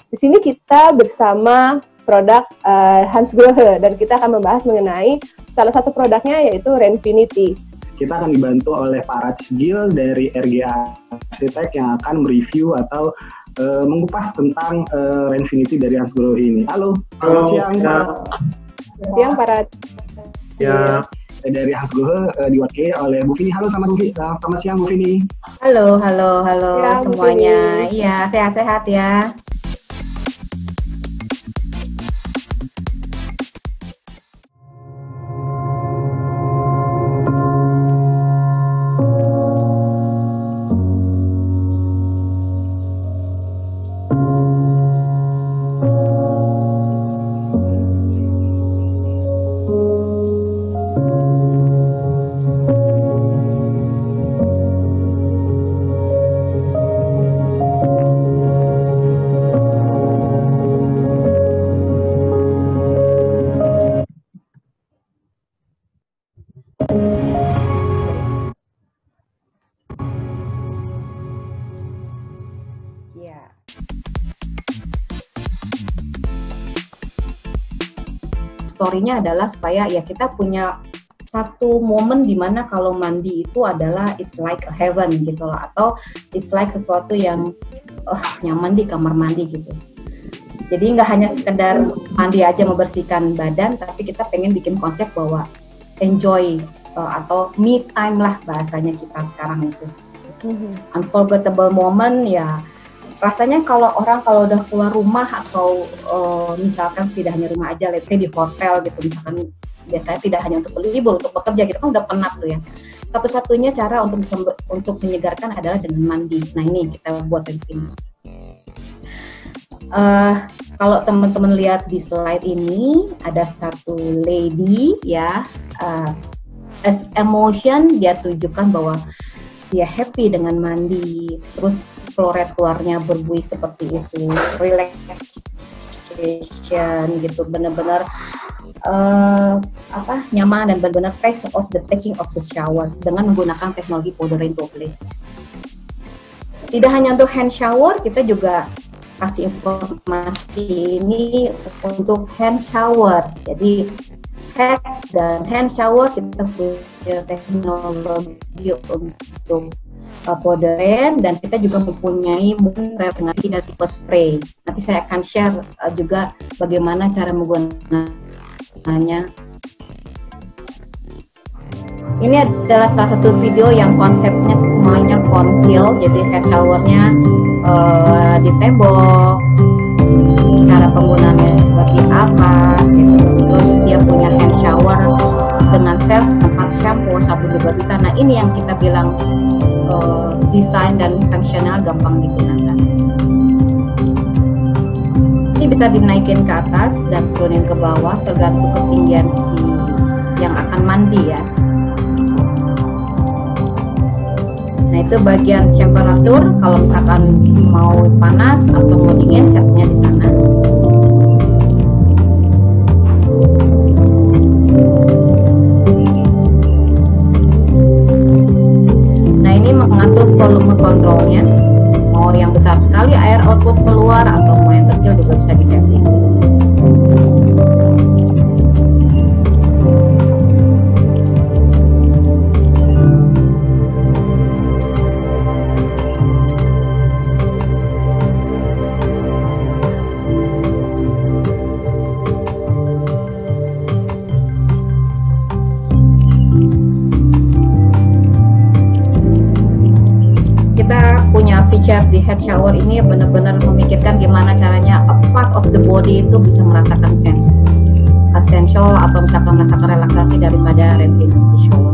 Di sini kita bersama produk Hansgrohe dan kita akan membahas mengenai salah satu produknya yaitu Renfinity. Kita akan dibantu oleh Pak Raj Gil dari RGA Arsitek yang akan mereview atau mengupas tentang Renfinity dari Hansgrohe ini. Halo, selamat siang Pak. Siang Pak Raj. Ya. Dari Hansgrohe diwakili oleh Bu Vini. Halo, selamat siang Bu Vini. Halo ya, semuanya. Iya, sehat-sehat ya. Story-nya adalah supaya ya kita punya satu momen di mana kalau mandi itu adalah it's like a heaven gitu loh, atau it's like sesuatu yang nyaman di kamar mandi gitu. Jadi nggak hanya sekedar mandi aja membersihkan badan, tapi kita pengen bikin konsep bahwa enjoy atau me time lah bahasanya kita sekarang itu. Unforgettable moment ya. Rasanya kalau udah keluar rumah atau misalkan tidak hanya rumah aja, let's say di hotel gitu, misalkan biasanya tidak hanya untuk berlibur, untuk bekerja gitu kan udah penat tuh ya. Satu-satunya cara untuk menyegarkan adalah dengan mandi. Nah ini kita buat ini. Kalau teman-teman lihat di slide ini ada satu lady ya, as emotion dia tunjukkan bahwa dia happy dengan mandi, terus kloret keluarnya berbuih seperti itu, relaxation gitu, benar-benar nyaman dan benar-benar taste of the taking of the shower dengan menggunakan teknologi powder rain toilet. Tidak hanya untuk hand shower, kita juga kasih informasi ini untuk hand shower. Jadi head dan hand shower kita punya teknologi untuk powder rain, dan kita juga mempunyai dengan tipe spray. Nanti saya akan share juga bagaimana cara menggunakannya. Ini adalah salah satu video yang konsepnya semuanya conceal, jadi hand showernya di tembok, cara penggunaannya seperti apa gitu. Terus dia punya hand shower dengan self tempat shampoo, sabun juga bisa. Nah ini yang kita bilang desain dan fungsional, gampang digunakan. Ini bisa dinaikin ke atas dan turunin ke bawah tergantung ketinggian si yang akan mandi ya. Nah itu bagian temperatur, kalau misalkan mau panas atau mau dingin setnya di sana. Mengatur volume kontrolnya, mau yang besar sekali air output keluar atau mau yang kecil juga bisa disetting. Feature di head shower ini benar-benar memikirkan gimana caranya a part of the body itu bisa merasakan sense essential atau misalkan merasakan relaksasi daripada Renfinity shower.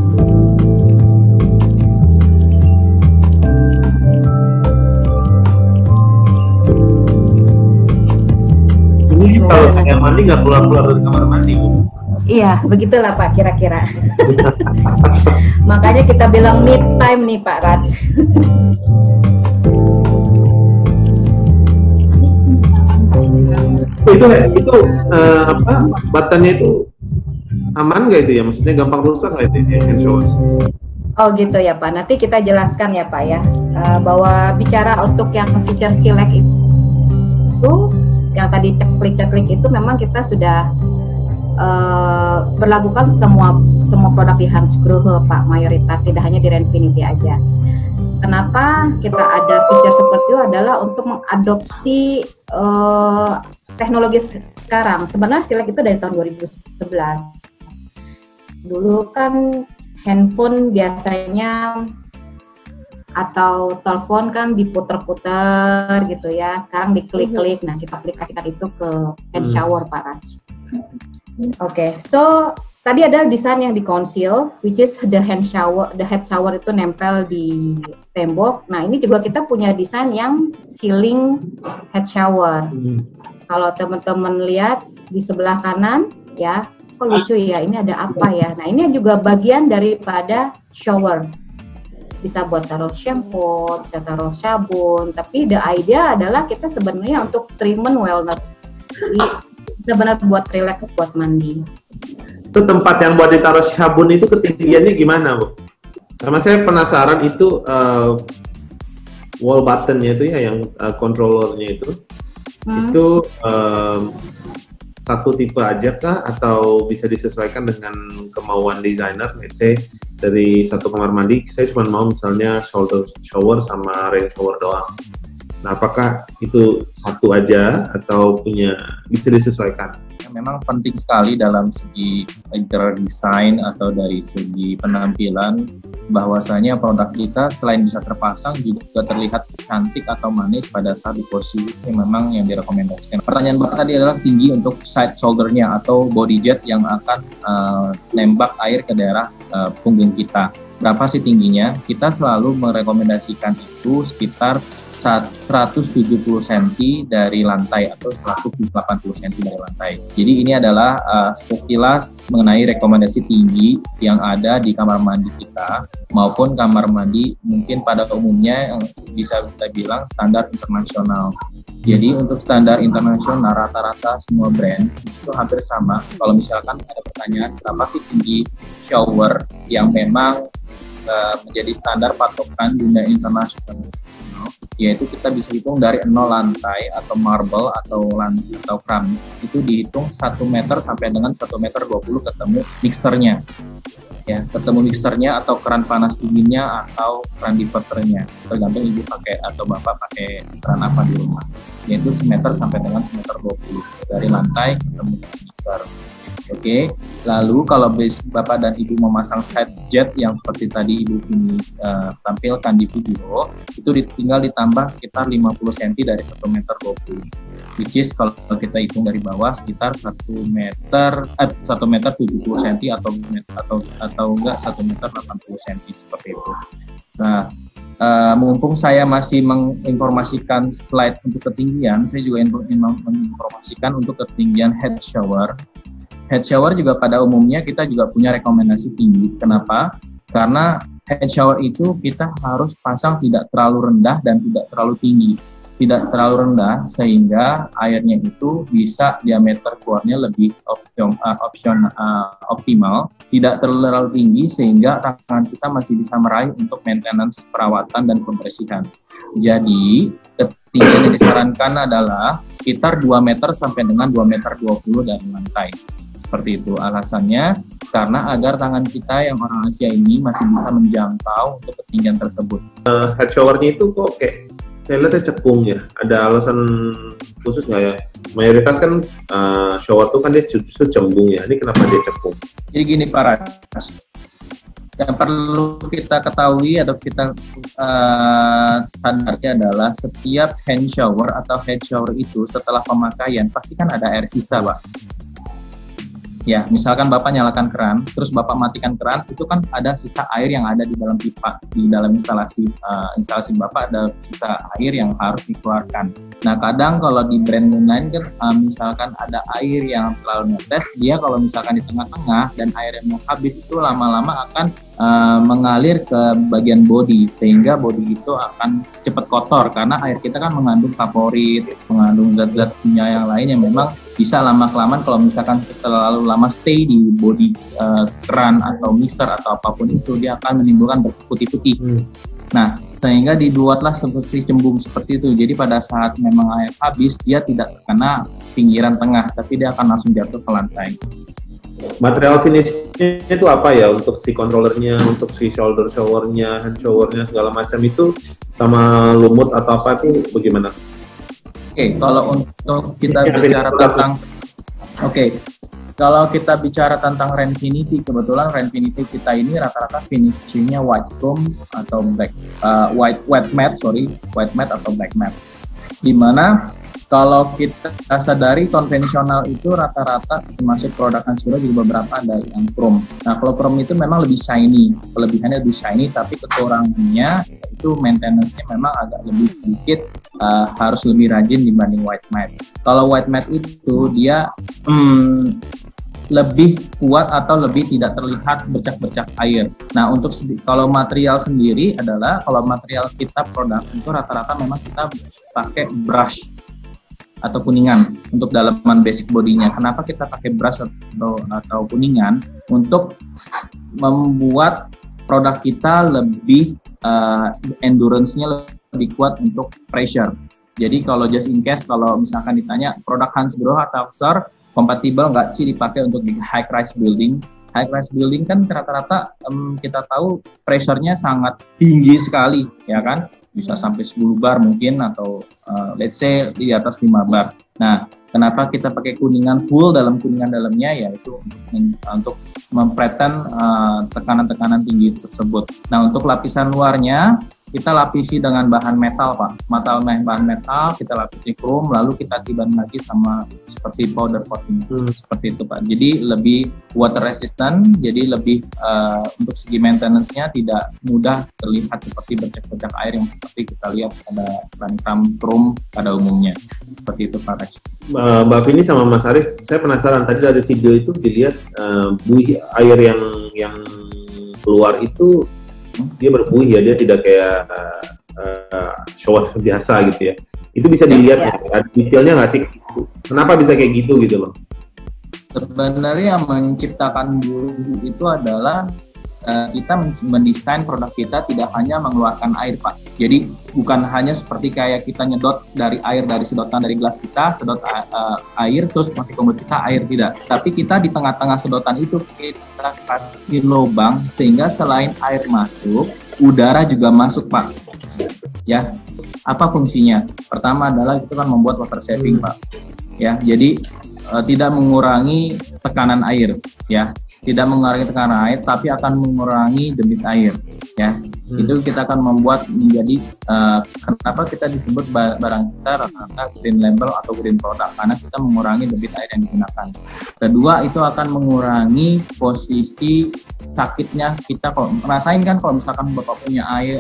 Ini sih kalau saya mandi nggak keluar-keluar dari kamar mandi. Iya, begitulah Pak kira-kira. Makanya kita bilang mid time nih Pak Raj. Itu batannya itu aman nggak itu ya? Maksudnya gampang rusak nggak itu hand shower? Oh gitu ya Pak. Nanti kita jelaskan ya Pak ya, bahwa bicara untuk yang feature select itu ceklik itu memang kita sudah berlakukan semua produk di Hansgrohe, Pak, mayoritas, tidak hanya di Renfinity aja. Kenapa kita ada feature seperti itu adalah untuk mengadopsi teknologi sekarang. Sebenarnya Silek itu dari tahun 2011. Dulu kan handphone biasanya atau telepon kan diputer-puter gitu ya. Sekarang diklik-klik. Nah, kita aplikasikan itu ke hand shower, Pak Raj. Oke, so tadi ada desain yang di-conceal, which is the head shower itu nempel di tembok. Nah, ini juga kita punya desain yang ceiling head shower. Kalau teman-teman lihat di sebelah kanan, ya, kok lucu ya, ini ada apa ya? Nah, ini juga bagian daripada shower. Bisa buat taruh shampoo, bisa taruh sabun, tapi the idea adalah kita sebenarnya untuk treatment wellness. Jadi, benar buat relax, buat mandi. Itu tempat yang buat ditaruh sabun itu ketinggiannya gimana, Bu? Karena saya penasaran itu wall buttonnya itu ya, yang controllernya itu satu tipe aja kah, atau bisa disesuaikan dengan kemauan desainer? Let's say dari satu kamar mandi saya cuma mau misalnya shower sama rain shower doang. Nah, apakah itu satu aja atau bisa disesuaikan? Memang penting sekali dalam segi interior design atau dari segi penampilan, bahwasanya produk kita selain bisa terpasang juga terlihat cantik atau manis pada saat di posisi yang memang yang direkomendasikan. Pertanyaan Bapak tadi adalah tinggi untuk side shoulder-nya atau body jet yang akan nembak air ke daerah punggung kita. Berapa sih tingginya? Kita selalu merekomendasikan itu sekitar 170 cm dari lantai atau 180 cm dari lantai. Jadi ini adalah sekilas mengenai rekomendasi tinggi yang ada di kamar mandi kita maupun kamar mandi mungkin pada umumnya yang bisa kita bilang standar internasional. Jadi untuk standar internasional rata-rata semua brand itu hampir sama. Kalau misalkan ada pertanyaan berapa sih tinggi shower yang memang menjadi standar patokan dunia internasional, yaitu kita bisa hitung dari 0 lantai atau marble atau keramik itu dihitung 1 meter sampai dengan 1,20 meter ketemu mixernya, ya, ketemu mixernya atau keran panas dinginnya atau keran diverternya, tergantung ibu pakai atau bapak pakai keran apa di rumah, yaitu 1 meter sampai dengan 1,20 meter dari lantai ketemu mixer. Oke, lalu kalau bapak dan ibu memasang side jet yang seperti tadi ibu ini tampilkan di video, itu tinggal ditambah sekitar 50 cm dari 1,20 meter, which is kalau kita hitung dari bawah sekitar 1 meter 70 cm atau enggak 1,80 meter cm seperti itu. Nah, mumpung saya masih menginformasikan slide untuk ketinggian, saya juga menginformasikan untuk ketinggian head shower. Head shower juga pada umumnya kita juga punya rekomendasi tinggi. Kenapa? Karena head shower itu kita harus pasang tidak terlalu rendah dan tidak terlalu tinggi. Tidak terlalu rendah sehingga airnya itu bisa diameter keluarnya lebih optimal. Tidak terlalu tinggi sehingga tangan kita masih bisa meraih untuk maintenance perawatan dan pembersihan. Jadi ketinggian yang disarankan adalah sekitar 2 meter sampai dengan 2,20 meter dari lantai. Seperti itu alasannya, karena agar tangan kita yang orang Asia ini masih bisa menjangkau untuk ketinggian tersebut. Head shower-nya itu kok kayak saya lihatnya cekung ya, ada alasan khusus nggak ya? Mayoritas kan shower tuh kan dia justru cembung ya, ini kenapa dia cekung? Jadi gini Pak Ras, yang perlu kita ketahui atau kita sadari adalah setiap hand shower atau head shower itu setelah pemakaian pasti kan ada air sisa, Pak. Ya, misalkan Bapak nyalakan keran, terus Bapak matikan keran, itu kan ada sisa air yang ada di dalam pipa, di dalam instalasi Bapak ada sisa air yang harus dikeluarkan. Nah, kadang kalau di brand lain kan misalkan ada air yang terlalu netes, dia kalau misalkan di tengah-tengah dan air yang mau habis itu lama-lama akan mengalir ke bagian body, sehingga body itu akan cepat kotor karena air kita kan mengandung favorit, mengandung zat-zat kimia yang lain yang memang bisa lama-kelamaan kalau misalkan terlalu lama stay di body keran atau mixer atau apapun itu, dia akan menimbulkan berputih-putih. Nah, sehingga dibuatlah seperti cembung seperti itu. Jadi pada saat memang air habis, dia tidak terkena pinggiran tengah, tapi dia akan langsung jatuh ke lantai. Material finishnya itu apa ya untuk si controllernya, untuk si shoulder showernya, hand showernya segala macam itu sama lumut atau apa itu bagaimana? Oke, kalau untuk kita bicara tentang kalau kita bicara tentang Renfinity, kebetulan Renfinity kita ini rata-rata finishingnya white chrome atau white matte atau black matte. Dimana kalau kita sadari konvensional itu rata-rata termasuk produk Hansgrohe juga beberapa ada yang chrome. Nah, kalau chrome itu memang lebih shiny, kelebihannya lebih shiny, tapi kekurangannya itu maintenance-nya memang agak lebih sedikit, harus lebih rajin dibanding white matte. Kalau white matte itu dia lebih kuat atau lebih tidak terlihat bercak-bercak air. Nah, untuk kalau material sendiri adalah kalau material kita produk itu rata-rata memang kita pakai brush atau kuningan untuk dalaman basic bodinya. Kenapa kita pakai brush atau kuningan? Untuk membuat produk kita lebih endurance-nya lebih kuat untuk pressure. Jadi kalau just in case kalau misalkan ditanya produk Hansgrohe atau Axor kompatibel nggak sih dipakai untuk di high rise building? High rise building kan rata-rata kita tahu pressure-nya sangat tinggi sekali, ya kan? Bisa sampai 10 bar mungkin atau let's say di atas 5 bar. Nah, kenapa kita pakai kuningan full dalam kuningan dalamnya? Yaitu untuk mempreten tekanan-tekanan tinggi tersebut. Nah, untuk lapisan luarnya kita lapisi dengan bahan metal, Pak. Bahan metal, kita lapisi chrome, lalu kita tiban lagi sama seperti powder coating. Seperti itu, Pak. Jadi lebih water resistant, jadi lebih untuk segi maintenance-nya tidak mudah terlihat seperti bercak-bercak air yang seperti kita lihat pada lantam chrome pada umumnya. Seperti itu, Pak Rex. Mbak Vini sama Mas Arief, saya penasaran. Tadi dari video itu dilihat buih air yang keluar itu dia berbuih ya, dia tidak kayak shower biasa gitu ya. Itu bisa dilihat ada detailnya nggak sih? Kenapa bisa kayak gitu loh? Sebenarnya yang menciptakan buih itu adalah kita mendesain produk kita tidak hanya mengeluarkan air, Pak. Jadi bukan hanya seperti kayak kita nyedot dari air dari sedotan dari gelas kita, sedot air terus masuk ke mulut kita air, tidak. Tapi kita di tengah-tengah sedotan itu kita kasih lubang sehingga selain air masuk, udara juga masuk, Pak. Ya, apa fungsinya? Pertama adalah itu kan membuat water saving, Pak. Ya, jadi tidak mengurangi tekanan air, ya. Tidak mengurangi tekanan air, tapi akan mengurangi debit air, ya. Itu kita akan membuat menjadi kenapa kita disebut barang kita rata-rata green label atau green product, karena kita mengurangi debit air yang digunakan. Kedua, itu akan mengurangi posisi sakitnya kita. Kalau ngerasain kan kalau misalkan Bapak punya air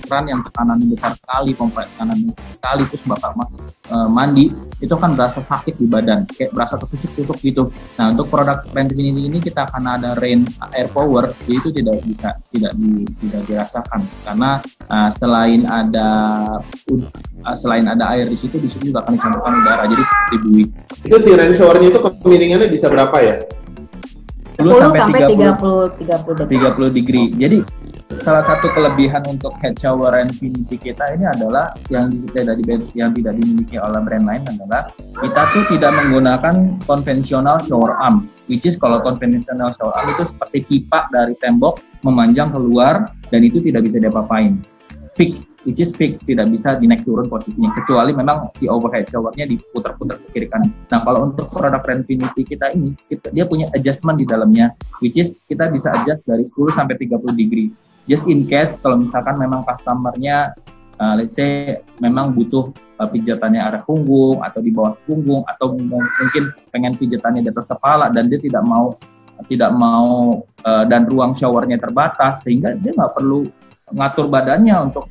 keran yang tekanannya besar sekali, pompa tekanan sekali, terus Bapak mandi, itu kan berasa sakit di badan, kayak berasa ketusuk-tusuk gitu. Nah, untuk produk Renfinity ini kita akan ada rain air power, itu tidak dirasakan karena selain ada air di situ juga akan dicampurkan udara, jadi seperti buih. Itu si rain showernya itu kemiringannya bisa berapa ya? 10 sampai 30 degree. Jadi salah satu kelebihan untuk head shower Renfinity kita ini adalah yang tidak dimiliki oleh brand lain adalah kita tuh tidak menggunakan konvensional shower arm, which is kalau konvensional shower arm itu seperti pipa dari tembok memanjang keluar dan itu tidak bisa diapa-apain. Fix, tidak bisa dinaik turun posisinya, kecuali memang si overhead showernya diputar-putar ke kiri kanan. Nah, kalau untuk produk Renfinity kita ini, dia punya adjustment di dalamnya, which is kita bisa adjust dari 10 sampai 30 degree. Just in case kalau misalkan memang customer-nya let's say memang butuh pijatannya arah punggung atau di bawah punggung atau mungkin pengen pijatannya di atas kepala dan dia tidak mau dan ruang showernya terbatas sehingga dia nggak perlu ngatur badannya untuk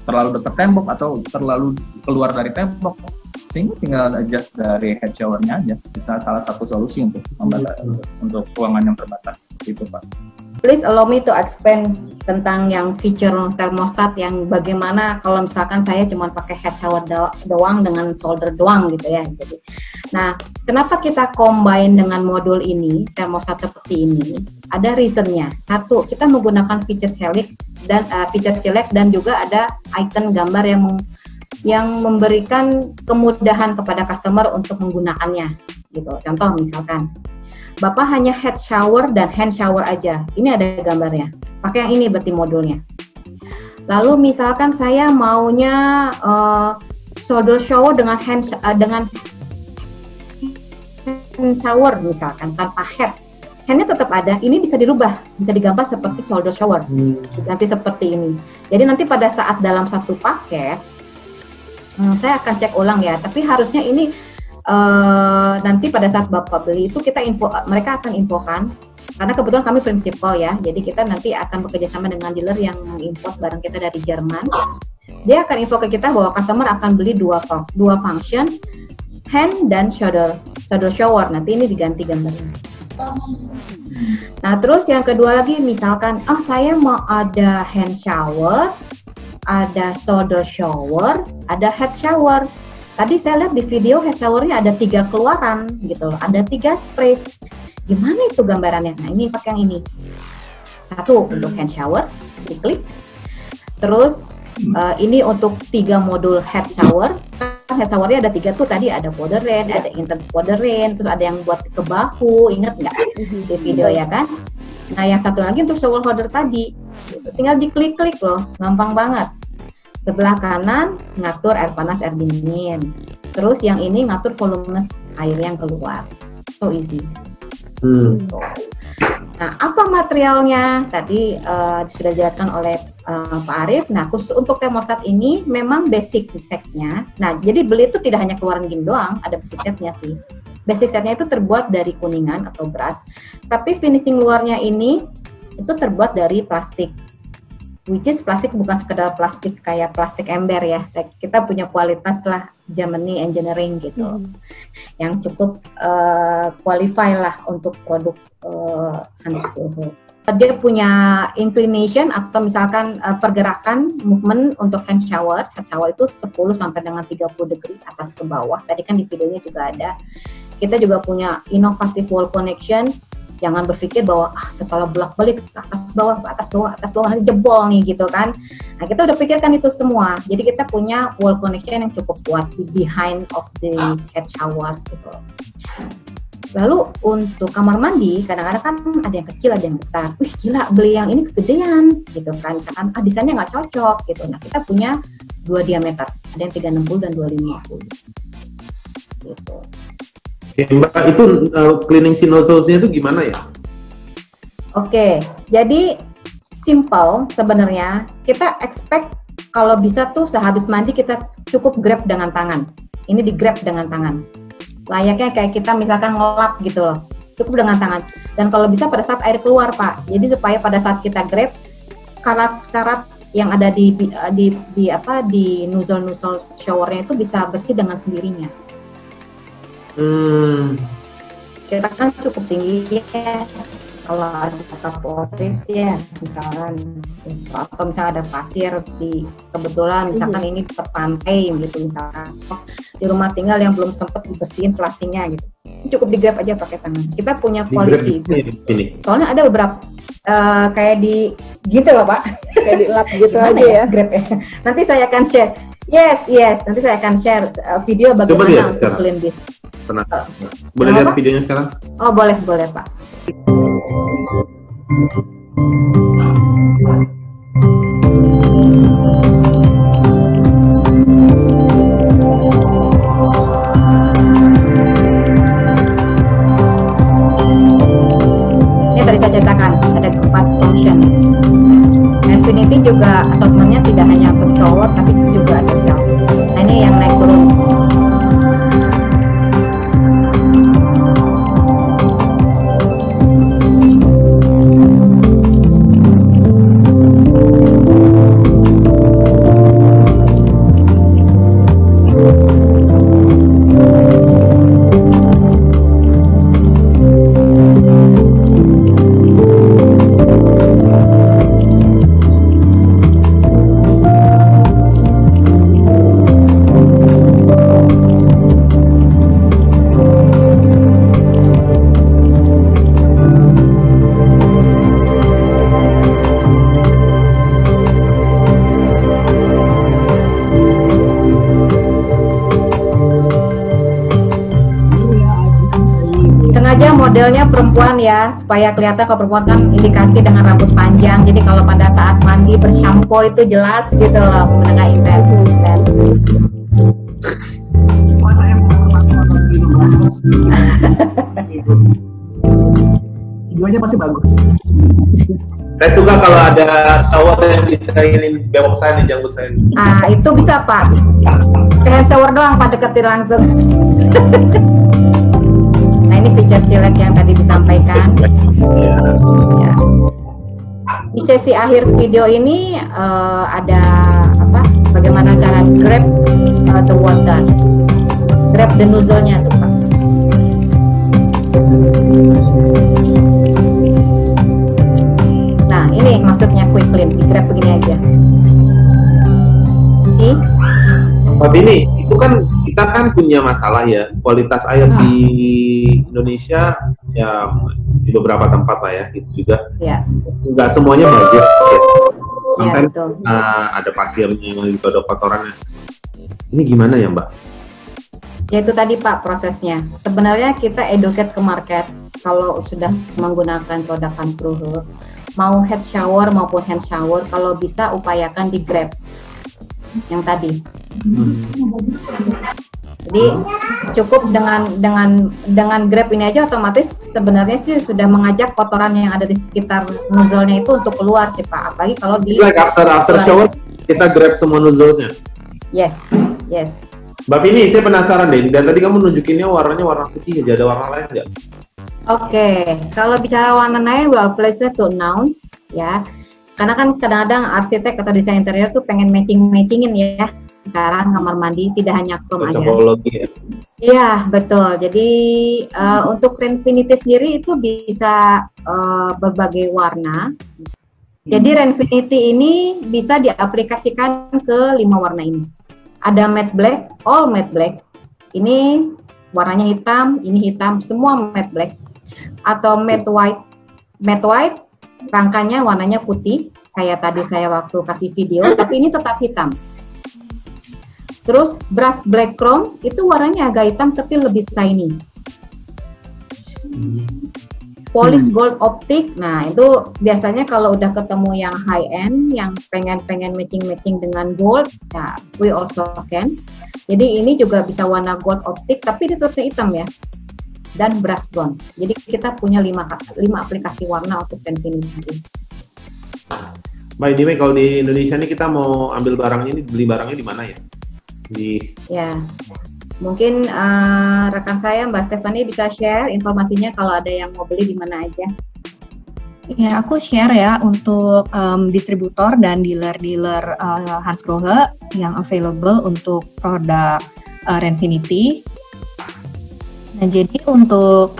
terlalu dekat tembok atau terlalu keluar dari tembok, sehingga tinggal adjust dari head showernya aja. Bisa salah satu solusi untuk ruangan yang terbatas itu, Pak. Please allow me to explain tentang yang feature thermostat yang bagaimana kalau misalkan saya cuma pakai head shower doang dengan solder doang gitu ya. Jadi, nah, kenapa kita combine dengan modul ini, thermostat seperti ini? Ada reasonnya. Satu, kita menggunakan feature select dan juga ada icon gambar yang yang memberikan kemudahan kepada customer untuk menggunakannya gitu. Contoh misalkan Bapak hanya head shower dan hand shower aja, ini ada gambarnya, pakai yang ini berarti modulnya. Lalu misalkan saya maunya shoulder shower dengan hand shower misalkan tanpa head, handnya tetap ada, ini bisa dirubah, bisa digambar seperti shoulder shower, nanti seperti ini. Jadi nanti pada saat dalam satu paket, saya akan cek ulang ya, tapi harusnya ini nanti pada saat Bapak beli itu mereka akan infokan, karena kebetulan kami prinsipal ya, jadi kita nanti akan bekerja sama dengan dealer yang mengimport barang kita dari Jerman. Dia akan info ke kita bahwa customer akan beli dua function, hand dan shoulder shower. Nanti ini diganti gambarnya. Nah terus yang kedua lagi misalkan, saya mau ada hand shower, ada shoulder shower, ada head shower. Tadi saya lihat di video head showernya ada 3 keluaran gitu loh, ada 3 spray. Gimana itu gambarannya? Nah ini pakai yang ini. Satu untuk hand shower, diklik. Terus ini untuk 3 modul head shower. Head showernya ada 3 tuh, tadi ada powder rain, ada intense powder rain, terus ada yang buat ke bahu, inget nggak di video ya kan? Nah yang satu lagi untuk shower holder tadi, gitu. Tinggal diklik-klik loh, gampang banget. Sebelah kanan ngatur air panas, air dingin. Terus yang ini ngatur volume air yang keluar, so easy. Nah, apa materialnya? Tadi sudah dijelaskan oleh Pak Arief. Nah, khusus untuk termostat ini memang basic setnya. Nah, jadi beli itu tidak hanya keluaran gini doang, ada basic setnya sih. Basic setnya itu terbuat dari kuningan atau brass, tapi finishing luarnya ini itu terbuat dari plastik. Which is plastik bukan sekedar plastik kayak plastik ember ya. Kita punya kualitas lah Germany engineering gitu, yang cukup qualify lah untuk produk Hansgrohe. Dia punya inclination atau misalkan pergerakan movement untuk hand shower. Head shower itu 10 sampai dengan 30 degree atas ke bawah. Tadi kan di videonya juga ada. Kita juga punya inovatif wall connection. Jangan berpikir bahwa setelah bolak-balik ke atas bawah nanti jebol nih gitu kan. Nah kita udah pikirkan itu semua. Jadi kita punya wall connection yang cukup kuat di behind of the head shower gitu. Lalu untuk kamar mandi kadang-kadang kan ada yang kecil ada yang besar. Wih gila beli yang ini kegedean gitu kan. Misalkan desainnya nggak cocok gitu. Nah kita punya 2 diameter. Ada yang 360 dan 250 gitu. Oke, Mbak, itu cleaning nozzles-nya itu gimana ya? Oke, jadi simple sebenarnya. Kita expect kalau bisa tuh sehabis mandi kita cukup grab dengan tangan. Ini di grab dengan tangan. Layaknya kayak kita misalkan ngelap gitu loh. Cukup dengan tangan. Dan kalau bisa pada saat air keluar, Pak. Jadi supaya pada saat kita grab karat-karat yang ada di nozzle showernya itu bisa bersih dengan sendirinya. Kita kan cukup tinggi ya kalau ada kaporit ya misalkan, atau misalnya ada pasir di kebetulan misalkan ini ke pantai gitu misalkan di rumah tinggal yang belum sempat dibersihin flashingnya gitu, cukup digrab aja pakai tangan. Kita punya quality ini. Soalnya ada beberapa kayak di gitu loh Pak, kayak di lap gitu aja ya grab ya. Nanti saya akan share. Yes, nanti saya akan share video bagaimana untuk clean this. Boleh lihat videonya sekarang? Oh boleh Pak. Ini tadi saya ceritakan ada 4 function. Infinity juga assortmentnya tidak hanya untuk shower tapi juga ada shelf. Nah ini yang naik turun. sengaja modelnya perempuan ya, supaya kelihatan kalau perempuan kan indikasi dengan rambut panjang. Jadi kalau pada saat mandi bersampo itu jelas gitu loh, nggak intens. Oh, saya mau pakai videonya pasti bagus. Saya suka kalau ada shower yang bisa ini bewok saya nih, janggut saya. Itu bisa Pak. Kayak shower doang Pak, deketin langsung. Nah ini feature select yang tadi disampaikan. Ya. Di sesi akhir video ini ada apa? Bagaimana cara grab the water, grab the nozzle-nya tuh Pak. Nah ini maksudnya quick clean, di grab begini aja. See? Pak ini itu kan kita kan punya masalah ya, kualitas air di Indonesia ya di beberapa tempat lah ya, gitu juga. Ya. Nggak semuanya bagus ya. Ya, Kan betul. ada pasirnya, gitu, ada kotorannya. Ini gimana ya Mbak? Ya itu tadi Pak prosesnya. Sebenarnya kita educate ke market kalau sudah menggunakan produk Hansgrohe, mau head shower maupun hand shower, kalau bisa upayakan di grab yang tadi. Jadi cukup dengan grab ini aja otomatis sebenarnya sih sudah mengajak kotoran yang ada di sekitar nozzle-nya itu untuk keluar sih Pak. Apalagi kalau di Like after shower kita grab semua nozzles-nya. Yes. Mbak Vini, saya penasaran deh. Dan tadi kamu nunjukinnya warnanya warna putih aja, ada warna lain nggak? Oke, kalau bicara warna lain, well place-nya to announce ya. Karena kan kadang-kadang arsitek atau desain interior tuh pengen matchingin ya. Sekarang kamar mandi tidak hanya chrome aja. Ya. Iya betul. Jadi untuk Renfinity sendiri itu bisa berbagai warna. Jadi Renfinity ini bisa diaplikasikan ke 5 warna ini. Ada matte black, all matte black. Ini warnanya hitam, ini hitam, semua matte black. Atau matte white. Matte white rangkanya warnanya putih kayak tadi saya waktu kasih video, tapi ini tetap hitam. Terus brush black chrome itu warnanya agak hitam tapi lebih shiny. Polish gold optic, nah itu biasanya kalau udah ketemu yang high end, yang pengen matching dengan gold, ya we also can. Jadi ini juga bisa warna gold optic tapi dia tetap hitam ya. Dan brush bronze. Jadi kita punya 5 aplikasi warna untuk Renfinity. Mbak, anyway kalau di Indonesia nih kita mau ambil barang ini, beli barangnya di mana ya? Ya, mungkin rekan saya Mbak Stephanie bisa share informasinya kalau ada yang mau beli di mana aja. Ya, aku share ya untuk distributor dan dealer-dealer Hansgrohe yang available untuk produk Renfinity. Nah, jadi untuk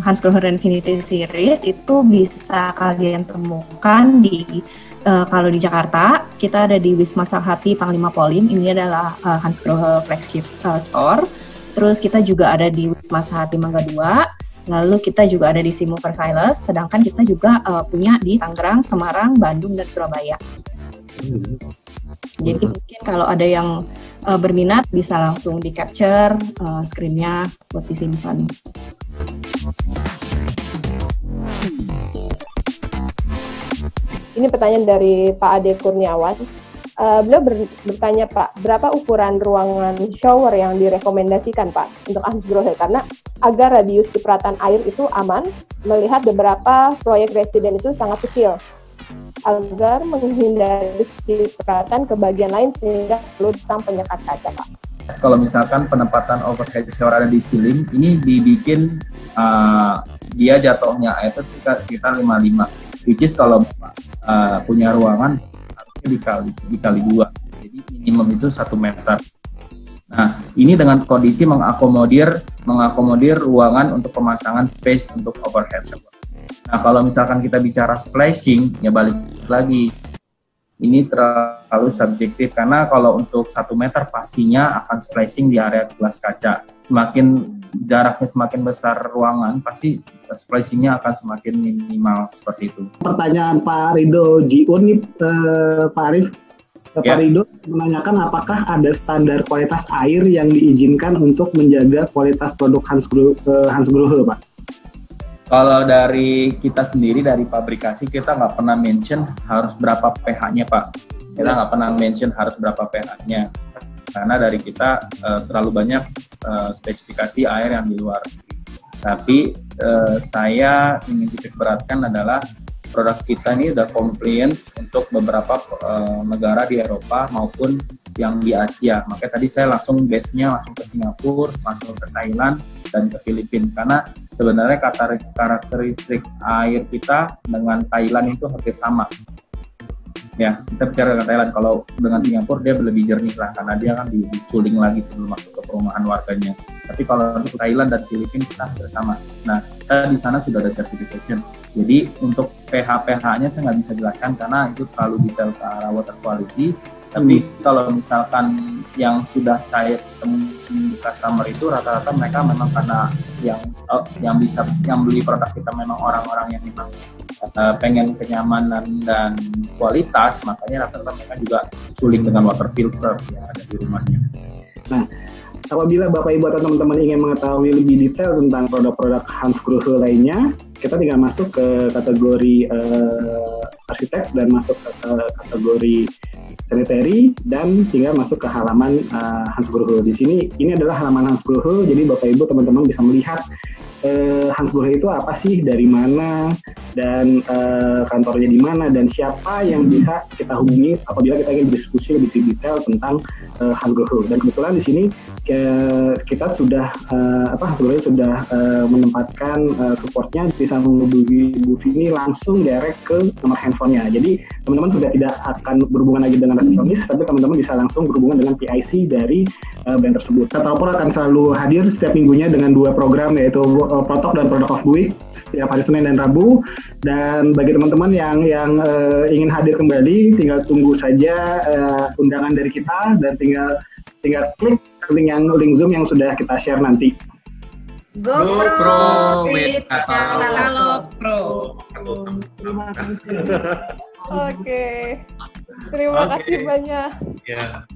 Hansgrohe Renfinity Series itu bisa kalian temukan di kalau di Jakarta, kita ada di Wisma Sarhati Panglima Polim. Ini adalah Hansgrohe flagship store. Terus kita juga ada di Wisma Sarhati Mangga 2. Lalu kita juga ada di Simu Versailles. Sedangkan kita juga punya di Tangerang, Semarang, Bandung, dan Surabaya. Jadi mungkin kalau ada yang berminat bisa langsung di capture screen-nya buat disimpan. Ini pertanyaan dari Pak Ade Kurniawan. Beliau bertanya Pak, berapa ukuran ruangan shower yang direkomendasikan Pak untuk Hansgrohe? Karena agar radius cipratan air itu aman, melihat beberapa proyek residen itu sangat kecil, agar menghindari cipratan ke bagian lain sehingga perlu disang penyekat kaca Pak. Kalau misalkan penempatan overhead shower ada di ceiling, ini dibikin dia jatuhnya air itu sekitar 55. Which is kalau punya ruangan harusnya dikali 2, jadi minimum itu 1 meter. Nah, ini dengan kondisi mengakomodir ruangan untuk pemasangan space untuk overhead shower. Nah, kalau misalkan kita bicara splashing, ya balik lagi, ini terlalu subjektif karena kalau untuk 1 meter pastinya akan splashing di area gelas kaca. Semakin jaraknya semakin besar ruangan, pasti splashing-nya akan semakin minimal seperti itu. Pertanyaan Pak Rido Jiun nih, Pak Arif. Pak Rido menanyakan apakah ada standar kualitas air yang diizinkan untuk menjaga kualitas produk Hansgrohe, Pak? Kalau dari kita sendiri, dari pabrikasi, kita nggak pernah mention harus berapa pH-nya, Pak. Kita nggak pernah mention harus berapa pH-nya. Karena dari kita terlalu banyak spesifikasi air yang di luar. Tapi saya ingin titik beratkan adalah produk kita ini udah compliance untuk beberapa negara di Eropa maupun yang di Asia. Makanya tadi saya langsung base-nya langsung ke Singapura, langsung ke Thailand, dan ke Filipina. Karena sebenarnya karakteristik air kita dengan Thailand itu hampir sama. Ya, kita bicara dengan Thailand. Kalau dengan Singapura dia lebih jernih lah, karena dia kan diculing lagi sebelum masuk ke perumahan warganya. Tapi kalau untuk Thailand dan Filipina kita hampir sama. Nah, kita di sana sudah ada certification. Jadi untuk pH-nya saya nggak bisa jelaskan karena itu terlalu detail ke arah water quality. Tapi kalau misalkan yang sudah saya ketemu di customer itu rata-rata mereka memang karena yang beli produk kita memang orang-orang yang memang pengen kenyamanan dan kualitas, makanya rata-rata mereka juga suling dengan water filter yang ada di rumahnya. Nah, apabila Bapak Ibu atau teman-teman ingin mengetahui lebih detail tentang produk-produk Hansgrohe lainnya, kita tinggal masuk ke kategori arsitek dan masuk ke kategori sanitary dan tinggal masuk ke halaman Hansgrohe. Di sini ini adalah halaman Hansgrohe, jadi Bapak Ibu teman-teman bisa melihat Hansgrohe itu apa sih, dari mana, dan kantornya di mana, dan siapa yang bisa kita hubungi apabila kita ingin berdiskusi lebih detail tentang Hansgrohe. Dan kebetulan di sini kita sudah Hansgrohe sudah menempatkan supportnya bisa menghubungi Bu Vini langsung direct ke nomor handphonenya. Jadi teman-teman sudah tidak akan berhubungan lagi dengan resepsionis, tapi teman-teman bisa langsung berhubungan dengan PIC dari brand tersebut. Telpor akan selalu hadir setiap minggunya dengan 2 program, yaitu Protok dan Product of the Week setiap hari Senin dan Rabu. Dan bagi teman-teman yang ingin hadir kembali, tinggal tunggu saja undangan dari kita dan tinggal klik link Zoom yang sudah kita share nanti. GoPro with Katalog Pro. Oke. Terima kasih banyak. Ya.